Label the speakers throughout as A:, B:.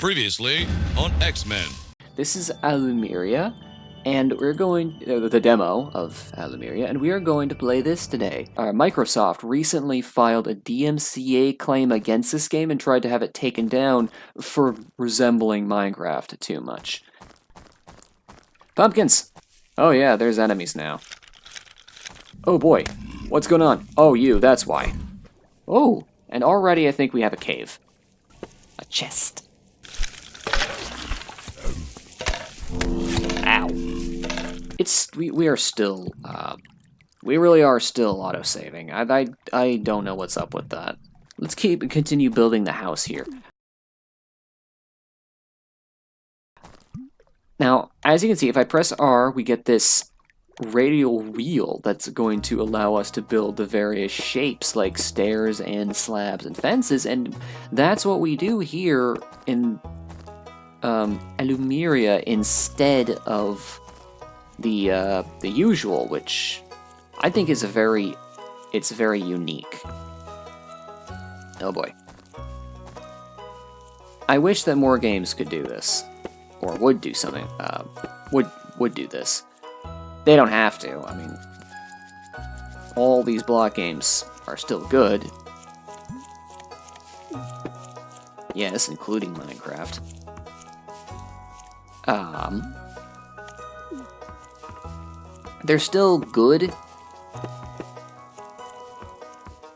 A: Previously on X-Men.
B: This is Allumeria, and we're going the demo of Allumeria, and we are going to play this today. Microsoft recently filed a DMCA claim against this game and tried to have it taken down for resembling Minecraft too much. Pumpkins! Oh yeah, there's enemies now. Oh boy, what's going on? Oh, you, that's why. Oh, and already I think we have a cave. A chest. Ow. We are still, we really are still auto-saving. I don't know what's up with that. Let's continue building the house here. Now, as you can see, if I press R, we get this radial wheel that's going to allow us to build the various shapes like stairs and slabs and fences, and that's what we do here in Allumeria instead of the usual, which I think is very unique. Oh boy. I wish that more games could do this, or would do something, would do this. They don't have to. I mean, all these block games are still good. Yes, including Minecraft. They're still good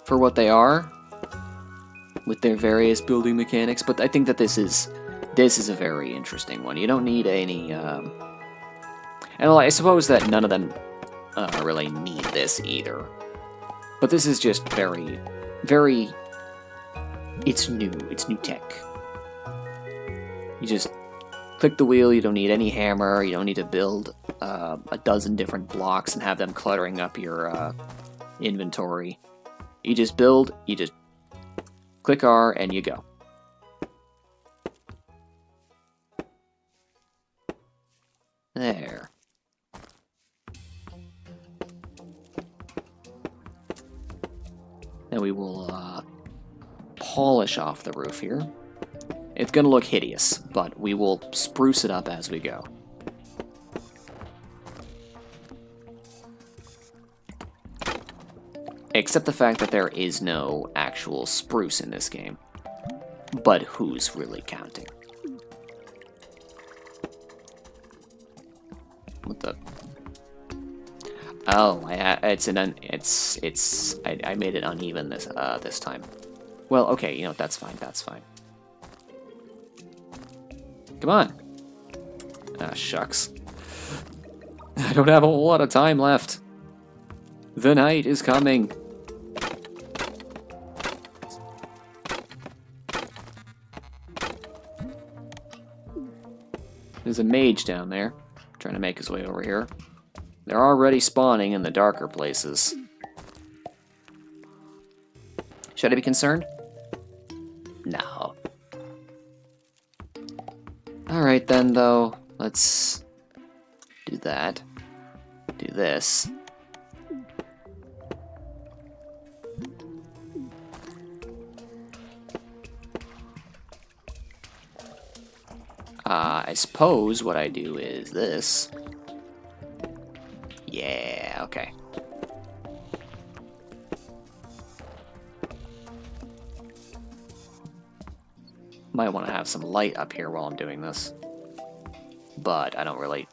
B: for what they are with their various building mechanics, but I think that this is a very interesting one. You don't need any, and I suppose that none of them really need this either. But this is just very, it's new tech. You just click the wheel, you don't need any hammer, you don't need to build a dozen different blocks and have them cluttering up your inventory. You just build, you just click R, and you go. There. Then we will polish off the roof here. It's gonna look hideous, but we will spruce it up as we go. Except the fact that there is no actual spruce in this game. But who's really counting? What the? Oh, I made it uneven this time. Well, okay, you know, that's fine, that's fine. Come on. Ah, shucks. I don't have a whole lot of time left. The night is coming. There's a mage down there, trying to make his way over here. They're already spawning in the darker places. Should I be concerned? No. Alright then, though. Let's do that. Do this. I suppose what I do is this. Yeah, okay. Might want to have some light up here while I'm doing this. But I don't really...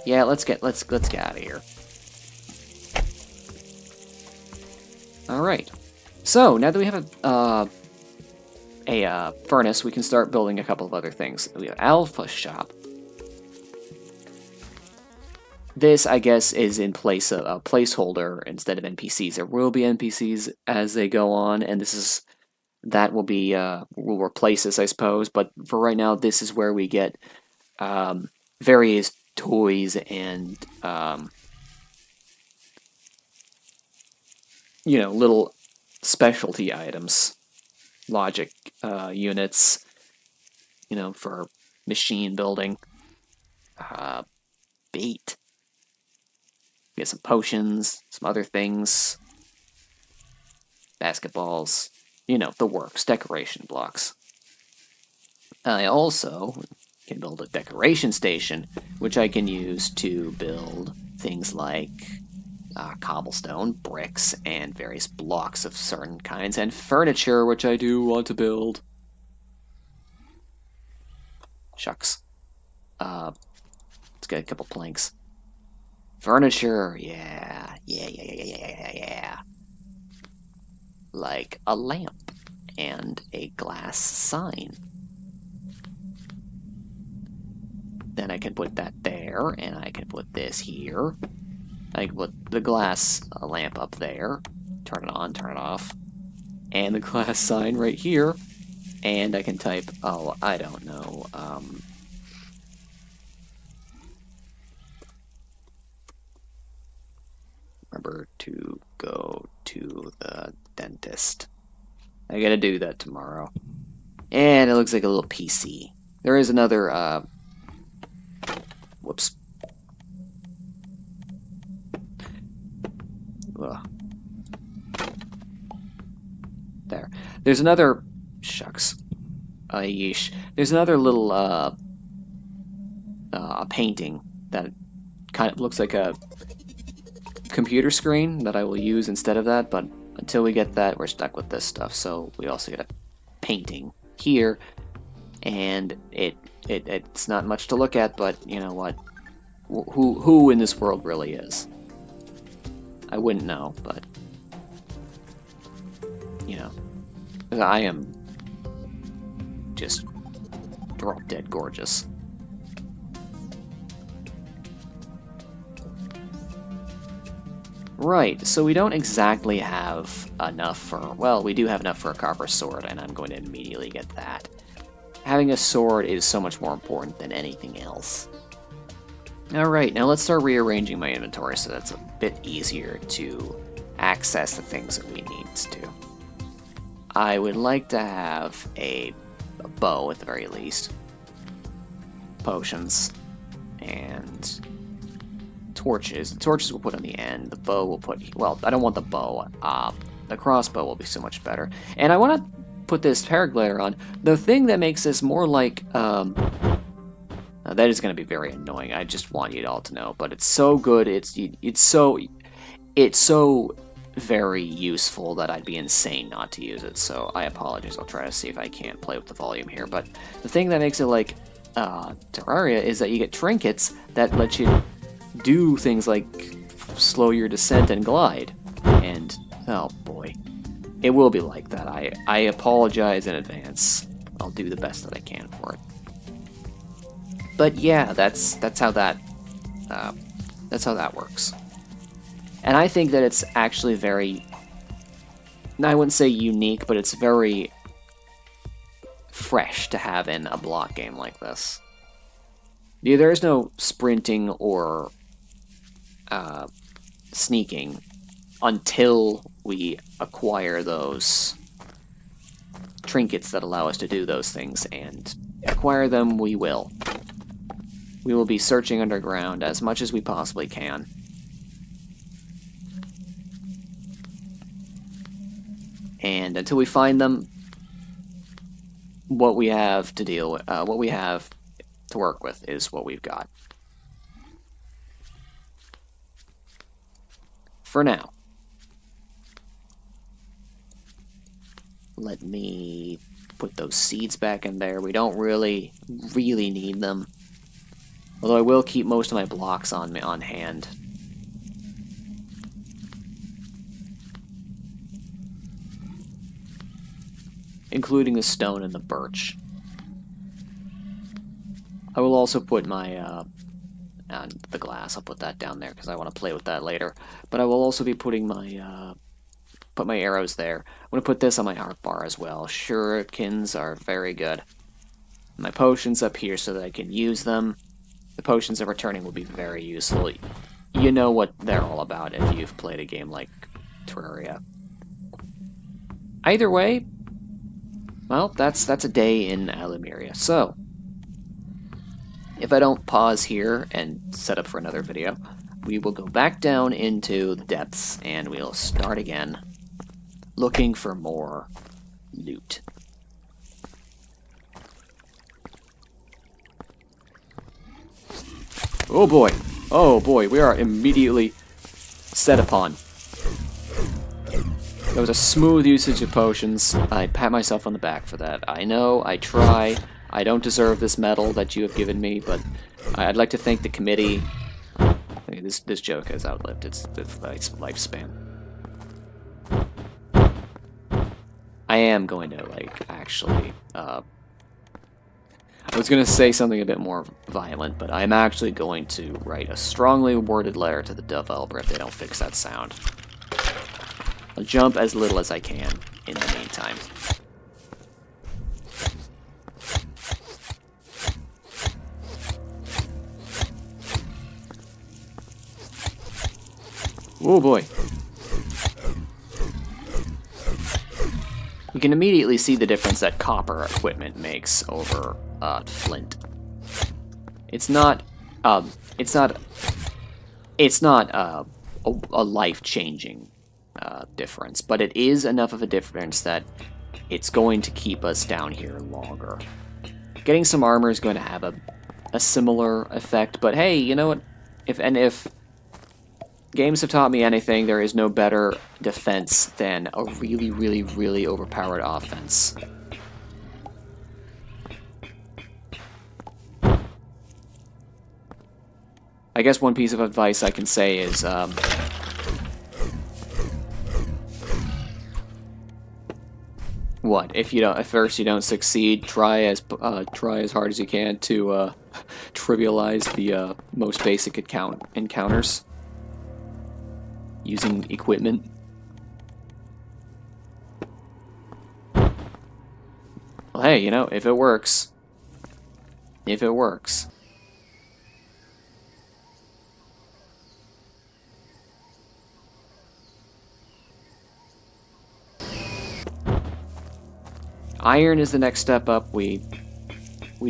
B: Yeah, let's get out of here. Alright. So, now that we have a furnace, we can start building a couple of other things. We have Alpha Shop. This, I guess, is in place of a placeholder instead of NPCs. There will be NPCs as they go on, and that will be, will replace this, I suppose, but for right now, this is where we get various toys and, you know, little specialty items. Logic units, you know, for machine building. Bait. Get some potions, some other things. Basketballs. You know, the works, decoration blocks. I also can build a decoration station, which I can use to build things like cobblestone, bricks, and various blocks of certain kinds, and furniture, which I do want to build. Shucks. Let's get a couple planks. Furniture, yeah. Like a lamp and a glass sign. Then I can put that there, and I can put this here. I can put the glass lamp up there. Turn it on, turn it off. And the glass sign right here. And I can type, oh, I don't know, remember to go to the dentist. I gotta do that tomorrow. And it looks like a little PC. There is another, whoops. Ugh. There. There's another, shucks. Yeesh. There's another little, painting that kind of looks like a computer screen that I will use instead of that, but until we get that, we're stuck with this stuff. So we also get a painting here, and it's not much to look at, but you know what? Who in this world really is? I wouldn't know, but you know, I am just drop dead gorgeous. Right, so we don't exactly have enough for, well, we do have enough for a copper sword, and I'm going to immediately get that. Having a sword is so much more important than anything else. Alright, now let's start rearranging my inventory so that's a bit easier to access the things that we need to. I would like to have a bow at the very least. Potions. And torches. The torches we'll put on the end. The bow we'll put... Well, I don't want the bow. The crossbow will be so much better. And I want to put this paraglider on. The thing that makes this more like... that is going to be very annoying. I just want you all to know. But it's so good. It's so very useful that I'd be insane not to use it. So I apologize. I'll try to see if I can't play with the volume here. But the thing that makes it like Terraria is that you get trinkets that let you do things like slow your descent and glide. And, oh boy, it will be like that. I apologize in advance. I'll do the best that I can for it. But yeah, that's how that works. And I think that it's actually very, I wouldn't say unique, but it's very fresh to have in a block game like this. Yeah, there is no sprinting or sneaking until we acquire those trinkets that allow us to do those things, and acquire them we will. We will be searching underground as much as we possibly can. And until we find them, what we have to deal with, what we have to work with is what we've got. For now. Let me put those seeds back in there. We don't really need them. Although I will keep most of my blocks on hand. Including the stone and the birch. I will also put my, and the glass, I'll put that down there because I want to play with that later. But I will also be putting my, put my arrows there. I'm going to put this on my heart bar as well. Shurikens are very good. My potions up here so that I can use them. The potions of returning will be very useful. You know what they're all about if you've played a game like Terraria. Either way, well, that's a day in Allumeria. So, if I don't pause here and set up for another video, we will go back down into the depths and we'll start again looking for more loot. Oh boy. Oh boy, we are immediately set upon. That was a smooth usage of potions. I pat myself on the back for that. I know, I try. I don't deserve this medal that you have given me, but I'd like to thank the committee. Okay, this joke has outlived its lifespan. I am going to, like, actually, I was going to say something a bit more violent, but I'm actually going to write a strongly worded letter to the developer if they don't fix that sound. I'll jump as little as I can in the meantime. Oh boy. You can immediately see the difference that copper equipment makes over flint. It's not a life-changing difference, but it is enough of a difference that it's going to keep us down here longer. Getting some armor is going to have a similar effect, but hey, you know what? If games have taught me anything, there is no better defense than a really, really, really overpowered offense. I guess one piece of advice I can say is, what? If at first you don't succeed, try as hard as you can to trivialize the most basic encounters using equipment. Well, hey, if it works. If it works. Iron is the next step up. We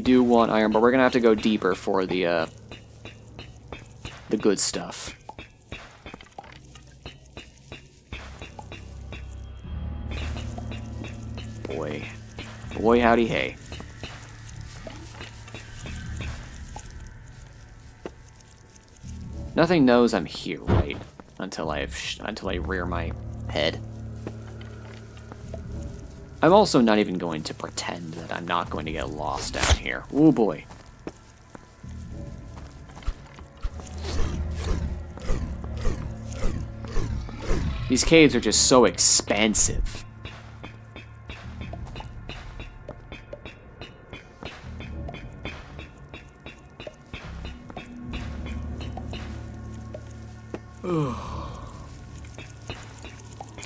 B: do want iron, but we're gonna have to go deeper for the good stuff. Boy, howdy, hey. Nothing knows I'm here, right? Until I rear my head. I'm also not even going to pretend that I'm not going to get lost down here. Oh boy. These caves are just so expansive.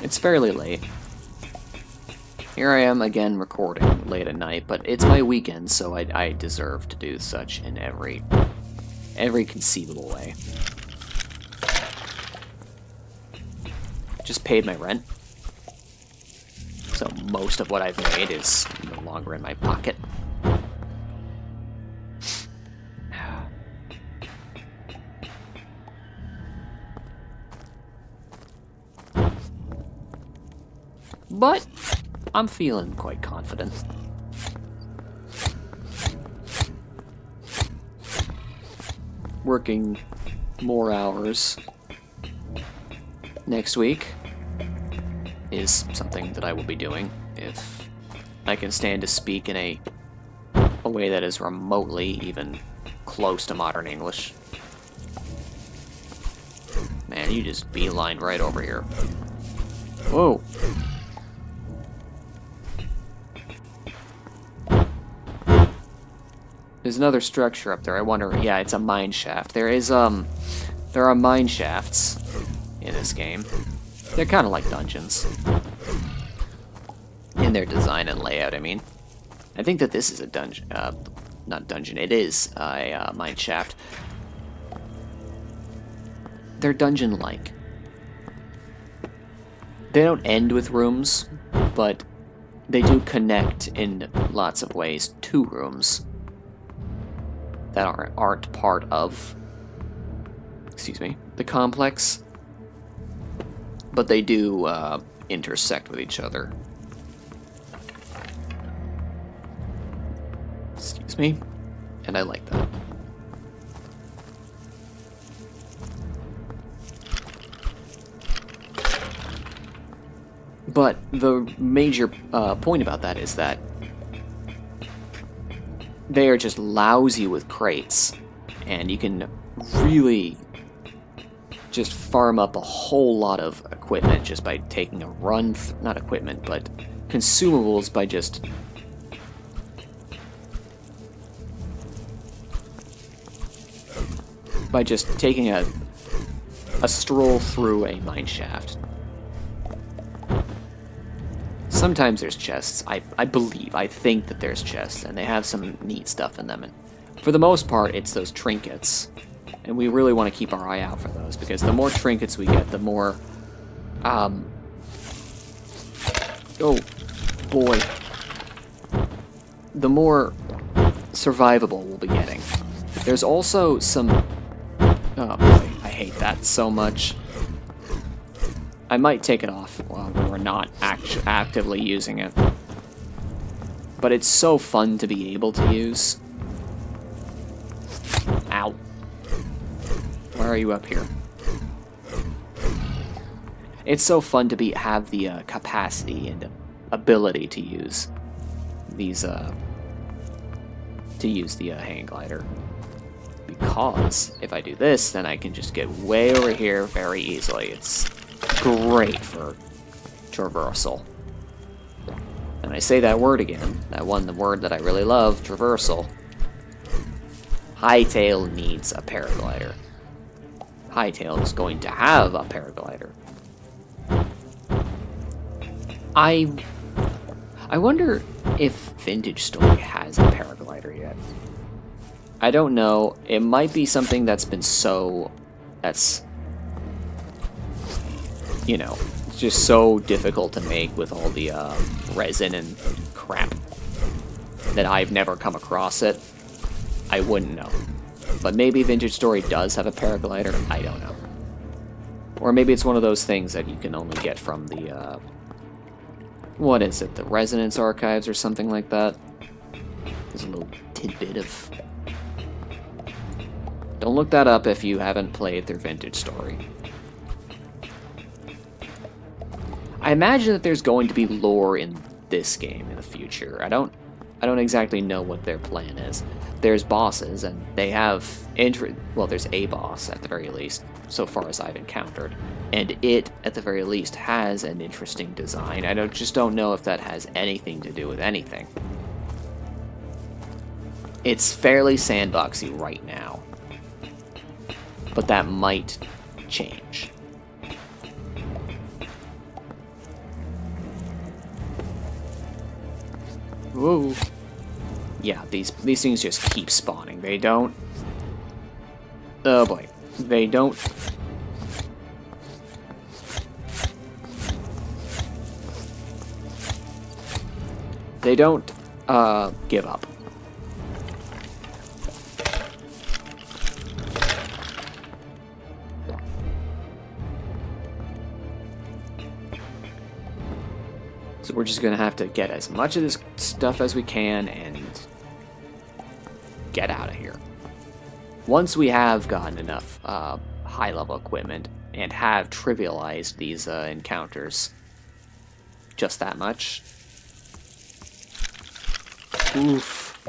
B: It's fairly late. Here I am again recording late at night, but it's my weekend, so I deserve to do such in every conceivable way. Just paid my rent, so most of what I've made is no longer in my pocket. But I'm feeling quite confident. Working more hours next week is something that I will be doing if I can stand to speak in a way that is remotely even close to modern English. Man, you just beelined right over here. Whoa. There's another structure up there. I wonder. Yeah, it's a mine shaft. There are mine shafts in this game. They're kind of like dungeons in their design and layout. I mean, I think that this is a dungeon. Not dungeon. It is a mine shaft. They're dungeon-like. They don't end with rooms, but they do connect in lots of ways to rooms that aren't part of, the complex, but they do intersect with each other. Excuse me, and I like that. But the major point about that is that they are just lousy with crates, and you can really just farm up a whole lot of equipment just by taking a run, not equipment, but consumables by just taking a stroll through a mine shaft. Sometimes there's chests. I think that there's chests, and they have some neat stuff in them. And for the most part, it's those trinkets. And we really want to keep our eye out for those, because the more trinkets we get, the more... oh, boy. The more survivable we'll be getting. There's also some... oh, boy. I hate that so much. I might take it off while we're not actively using it. But it's so fun to be able to use. Ow. Why are you up here? It's so fun to have the capacity and ability to use these hang glider. Because if I do this, then I can just get way over here very easily. It's great for traversal. And I say that word again, the word that I really love, traversal. Hytale needs a paraglider. Hytale is going to have a paraglider. I wonder if Vintage Story has a paraglider yet. I don't know. It might be something that's been you know, it's just so difficult to make with all the resin and crap that I've never come across it. I wouldn't know. But maybe Vintage Story does have a paraglider, I don't know. Or maybe it's one of those things that you can only get from the, what is it, the Resonance Archives or something like that? There's a little tidbit of... Don't look that up if you haven't played through Vintage Story. I imagine that there's going to be lore in this game in the future. I don't exactly know what their plan is. There's bosses, and they have... well, there's a boss, at the very least, so far as I've encountered. And it, at the very least, has an interesting design. I just don't know if that has anything to do with anything. It's fairly sandboxy right now. But that might change. Whoa. Yeah, these things just keep spawning. They don't... oh boy. They don't... they don't, give up. So we're just gonna have to get as much of this stuff as we can and get out of here. Once we have gotten enough high-level equipment and have trivialized these encounters just that much, oof,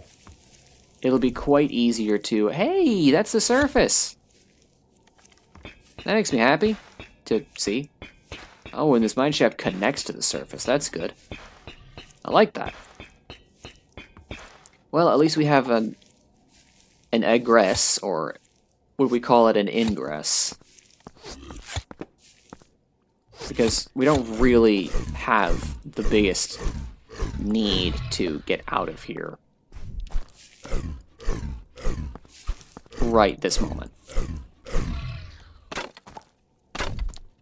B: it'll be quite easier to... hey, that's the surface! That makes me happy to see. Oh, and this mineshaft connects to the surface. That's good. I like that. Well, at least we have an egress, or would we call it an ingress? Because we don't really have the biggest need to get out of here right this moment.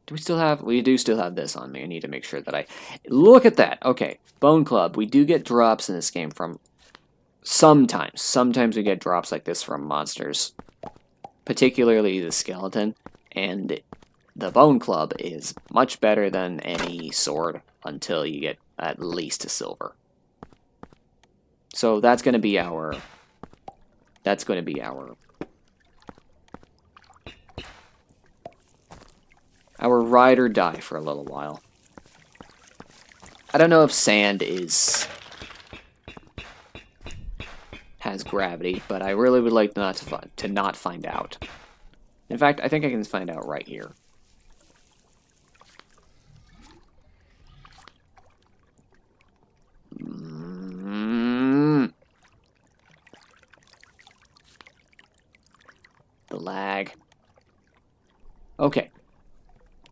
B: Do we still have... we do still have this on me. I need to make sure that I... look at that! Okay, Bone Club. We do get drops in this game from... sometimes. Sometimes we get drops like this from monsters. Particularly the skeleton. And the Bone Club is much better than any sword until you get at least a silver. So that's going to be our... that's going to be our ride or die for a little while. I don't know if sand has gravity, but I really would like to not find out. In fact, I think I can find out right here. The lag. Okay.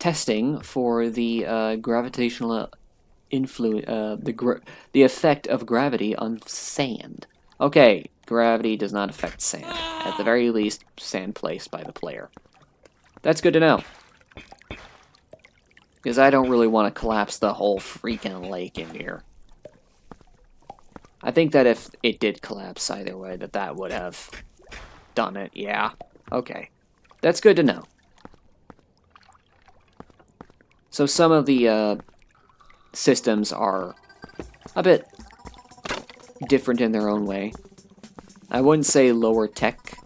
B: Testing for the gravitational influence, the effect of gravity on sand. Okay, gravity does not affect sand. At the very least, sand placed by the player. That's good to know. Because I don't really want to collapse the whole freaking lake in here. I think that if it did collapse either way, that would have done it. Yeah. Okay. That's good to know. So some of the systems are a bit different in their own way. I wouldn't say lower tech,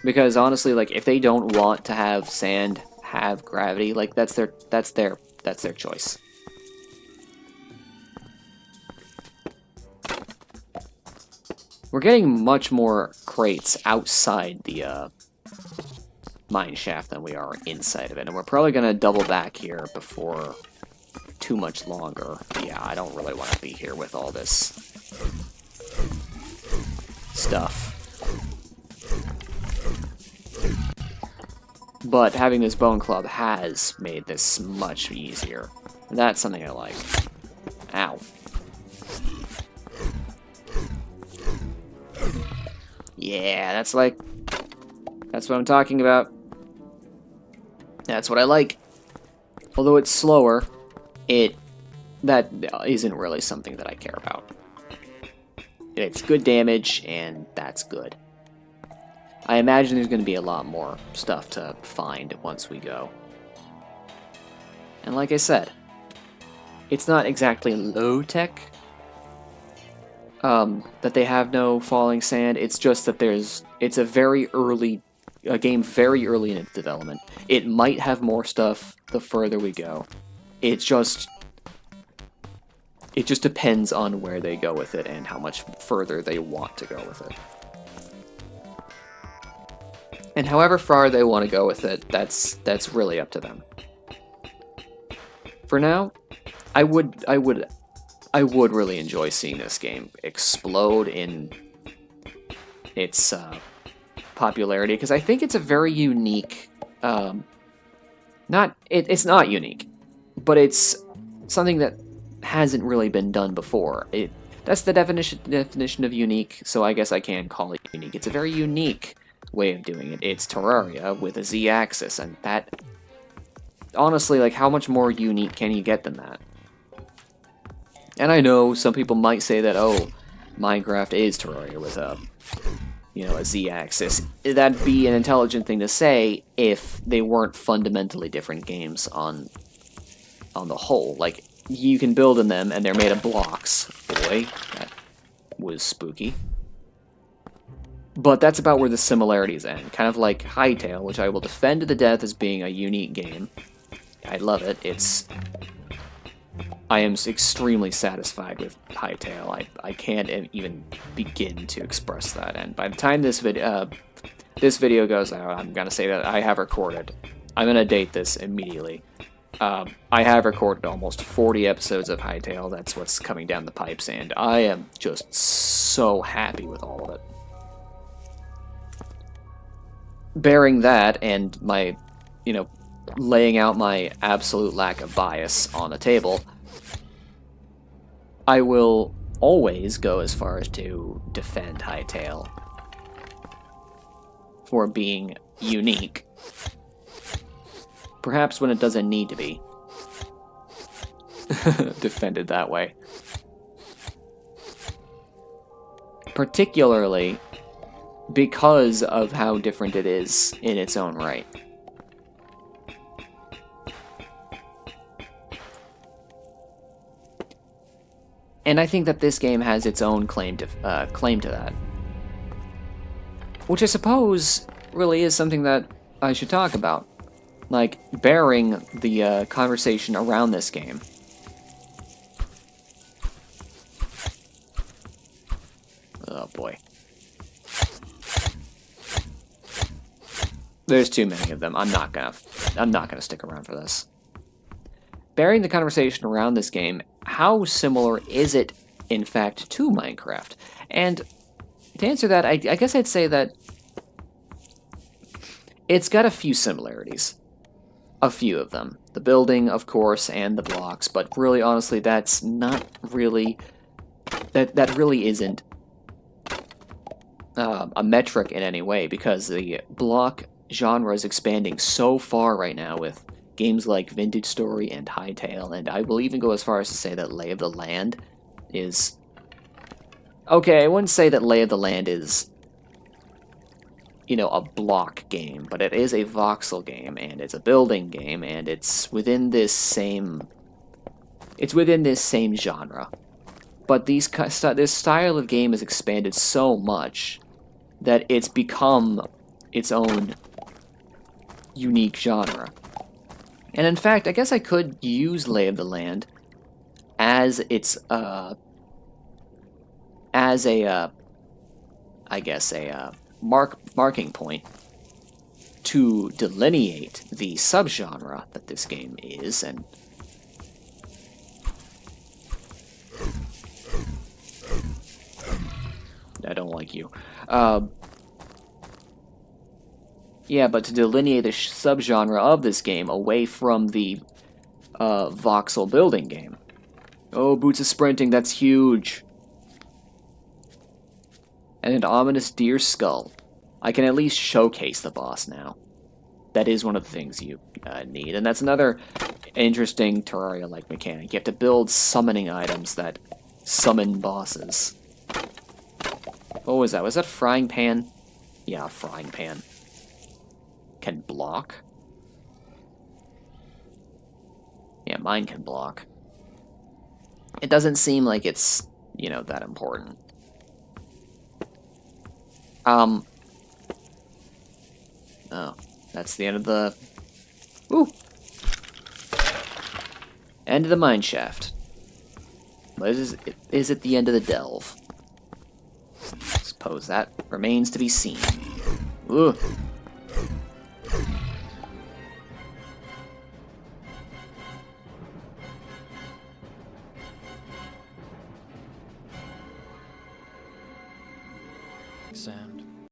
B: because honestly, like, if they don't want to have sand have gravity, like, that's their choice. We're getting much more crates outside the mine shaft than we are inside of it, and we're probably gonna double back here before too much longer. Yeah, I don't really want to be here with all this stuff. But having this bone club has made this much easier. That's something I like. Ow. Yeah, that's what I'm talking about. That's what I like. Although it's slower, that isn't really something that I care about. It's good damage, and that's good. I imagine there's going to be a lot more stuff to find once we go. And like I said, it's not exactly low-tech that they have no falling sand. It's just that it's a game very early in its development. It might have more stuff the further we go. It just depends on where they go with it and how much further they want to go with it. And however far they want to go with it, that's really up to them. For now, I would really enjoy seeing this game explode in its popularity, because I think it's a very unique. It's not unique, but it's something that hasn't really been done before. That's the definition of unique, so I guess I can call it unique. It's a very unique way of doing it. It's Terraria with a Z-axis, and that, honestly, like, how much more unique can you get than that? And I know some people might say that, oh, Minecraft is Terraria with a Z-axis. That'd be an intelligent thing to say if they weren't fundamentally different games on the whole. Like, you can build in them, and they're made of blocks. Boy, that was spooky. But that's about where the similarities end. Kind of like Hytale, which I will defend to the death as being a unique game. I love it. I am extremely satisfied with Hytale. I can't even begin to express that. And by the time this video goes out, I'm gonna say that I have recorded. I'm gonna date this immediately. I have recorded almost 40 episodes of Hytale. That's what's coming down the pipes, and I am just so happy with all of it. Bearing that and my, laying out my absolute lack of bias on the table, I will always go as far as to defend Hytale for being unique. Perhaps when it doesn't need to be defended that way. Particularly because of how different it is in its own right. And I think that this game has its own claim to that. Which I suppose really is something that I should talk about. Like, bearing the conversation around this game. There's too many of them. I'm not gonna stick around for this. Bearing the conversation around this game, how similar is it, in fact, to Minecraft? And to answer that, I guess I'd say that it's got a few similarities. A few of them. The building, of course, and the blocks, but really, honestly, that's not really... That really isn't a metric in any way, because the block genre is expanding so far right now with games like Vintage Story and Hytale, and I will even go as far as to say that Lay of the Land is... Okay, I wouldn't say that Lay of the Land is, you know, a block game, but it is a voxel game, and it's a building game, and it's within this same... It's within this same genre. But this style of game has expanded so much that it's become its own unique genre. And in fact, I guess I could use Lay of the Land as its, marking point to delineate the subgenre that this game is, and I don't like you. Yeah, but to delineate the subgenre of this game away from the voxel building game. Oh, Boots is sprinting, that's huge. And an ominous deer skull. I can at least showcase the boss now. That is one of the things you need, and that's another interesting Terraria-like mechanic. You have to build summoning items that summon bosses. What was that? Was that frying pan? Yeah, frying pan. Can block? Yeah, mine can block. It doesn't seem like it's, you know, that important. Oh, that's the end of the... Ooh! End of the mine shaft. But is it the end of the delve? I suppose that remains to be seen. Ugh.